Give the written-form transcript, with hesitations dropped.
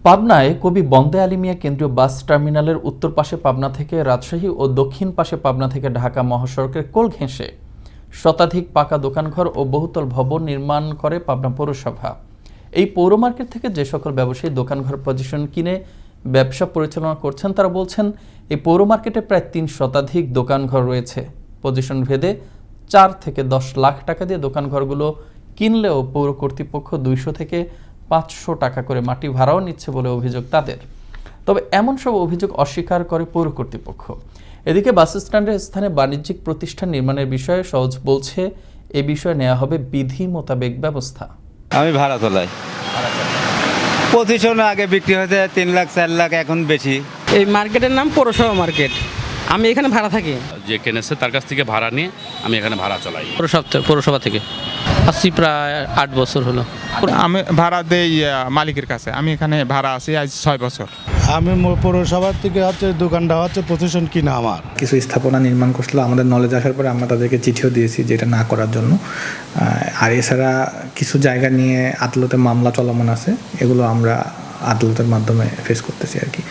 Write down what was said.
পাবনায় কবি বন্দে আলী মিয়া কেন্দ্রীয় বাস টার্মিনালের উত্তর পাশে পাবনা থেকে রাজশাহী ও দক্ষিণ পাশে পাবনা থেকে ঢাকা মহাসড়কের কোল ঘেঁষে শতাধিক পাকা দোকানঘর ও বহুতল ভবন নির্মাণ করে পাবনা পৌরসভা। এই পৌর মার্কেট থেকে যে সকল ব্যবসায়ী দোকানঘর পজিশন কিনে ব্যবসা পরিচালনা করছেন তারা বলছেন, এই পৌর মার্কেটে প্রায় 3 শতাধিক দোকানঘর রয়েছে। পজিশন ভেদে 4 থেকে 10 লাখ টাকা দিয়ে দোকানঘরগুলো কিনলেও পৌর কর্তৃপক্ষ 200 থেকে 500 টাকা করে মাটি ভাড়াও নিচ্ছে বলে অভিযোগ তাদের। তবে এমন সব অভিযোগ অস্বীকার করে পৌর কর্তৃপক্ষ। এদিকে বাস স্ট্যান্ডের স্থানে বাণিজ্যিক প্রতিষ্ঠান নির্মাণের বিষয়ে সওজ বলছে, এ বিষয়ে নেওয়া হবে বিধি মোতাবেক ব্যবস্থা। আমি ভাড়া চলাই। পজিশন আগে বিক্রি হয়েছে 3 লাখ 4 লাখ, এখন বেশি। এই মার্কেটের নাম পৌরসভা মার্কেট। আমি এখানে ভাড়া থাকি। যে কিনেছে তার কাছ থেকে ভাড়া নিয়ে আমি এখানে ভাড়া চালাই। পৌরসভা থেকে আসছি প্রায় 8 বছর হলো। আমি ভাড়া দেই মালিকের কাছে। আমি এখানে ভাড়া আছি আজ 6 বছর। আমি পৌরসভার থেকে দোকানটা পজিশন কিনা আমার কিছু স্থাপনা নির্মাণ করছিল। আমাদের নলেজ আসার পরে আমরা তাদেরকে চিঠিও দিয়েছি যে এটা না করার জন্য। আর এছাড়া কিছু জায়গা নিয়ে আদালতে মামলা চলমান আছে, এগুলো আমরা আদালতের মাধ্যমে ফেস করতেছি আর কি।